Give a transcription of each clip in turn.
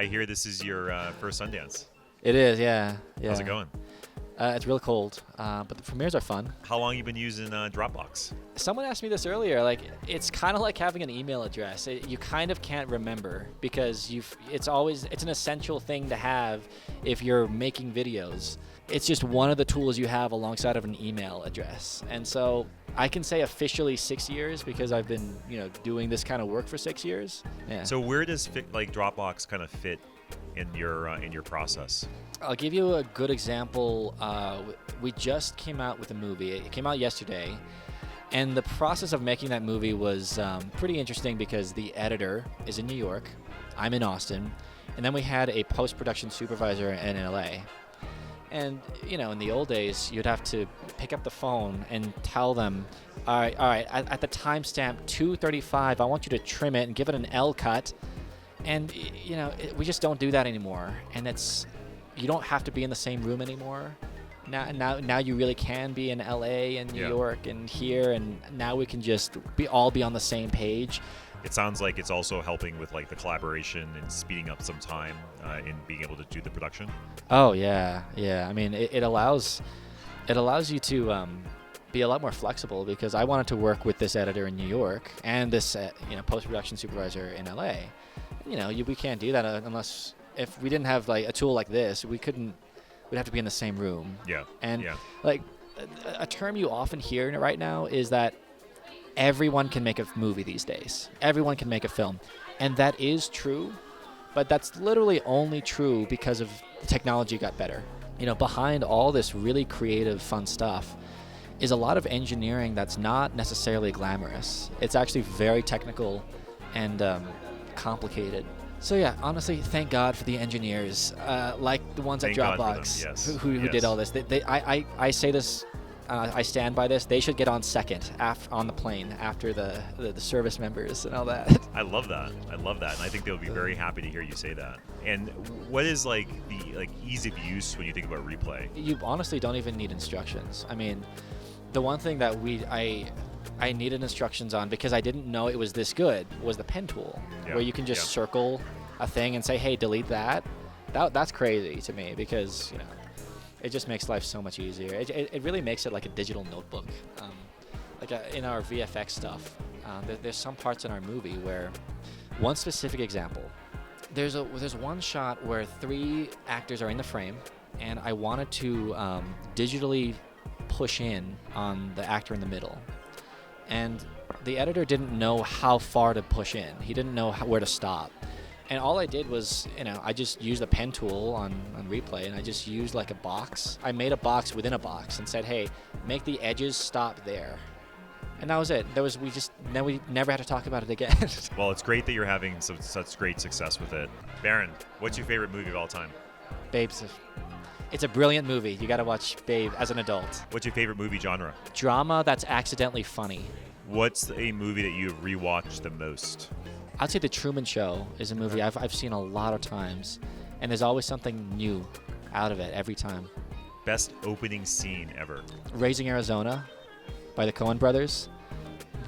I hear this is your first Sundance. It is, yeah. How's it going? It's real cold, but the premieres are fun. How long you been using Dropbox? Someone asked me this earlier. Like, it's kind of like having an email address. You kind of can't remember because it's an essential thing to have if you're making videos. It's just one of the tools you have alongside of an email address. And so I can say officially 6 years because I've been, doing this kind of work for 6 years. Yeah. So where does Dropbox kind of fit in your process? I'll give you a good example. We just came out with a movie. It came out yesterday. And the process of making that movie was pretty interesting because the editor is in New York. I'm in Austin. And then we had a post-production supervisor in LA. And, in the old days, you'd have to pick up the phone and tell them, all right, at the timestamp 2:35, I want you to trim it and give it an L cut. And, we just don't do that anymore. And you don't have to be in the same room anymore. Now you really can be in LA and New York and here, and now we can just all be on the same page. It sounds like it's also helping with the collaboration and speeding up some time in being able to do the production. Oh yeah. I mean, it allows you to be a lot more flexible because I wanted to work with this editor in New York and this post-production supervisor in LA. We can't do that unless if we didn't have a tool like this, we'd have to be in the same room. Yeah. And a term you often hear right now is that everyone can make a movie these days. Everyone can make a film. And that is true, but that's literally only true because of the technology got better. Behind all this really creative, fun stuff is a lot of engineering that's not necessarily glamorous. It's actually very technical and complicated. So yeah, honestly, thank God for the engineers, like the ones at Dropbox, who did all this. I say this, I stand by this. They should get on second on the plane after the service members and all that. I love that, and I think they'll be very happy to hear you say that. And what is the ease of use when you think about Replay? You honestly don't even need instructions. I mean, the one thing that I needed instructions on because I didn't know it was this good was the pen tool, where you can just circle a thing and say, hey, delete that. That's crazy to me because it just makes life so much easier. It really makes it like a digital notebook. In our VFX stuff, there's some parts in our movie where one specific example, there's one shot where 3 actors are in the frame, and I wanted to digitally push in on the actor in the middle. And the editor didn't know how far to push in. He didn't know where to stop. And all I did was, I just used the pen tool on Replay, and I just used a box. I made a box within a box and said, hey, make the edges stop there. And that was it. We never had to talk about it again. Well, it's great that you're having such great success with it. Baron, what's your favorite movie of all time? Babes. It's a brilliant movie. You got to watch Babe as an adult. What's your favorite movie genre? Drama that's accidentally funny. What's a movie that you've rewatched the most? I'd say The Truman Show is a movie I've seen a lot of times, and there's always something new out of it every time. Best opening scene ever? Raising Arizona by the Coen brothers.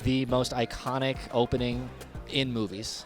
The most iconic opening in movies.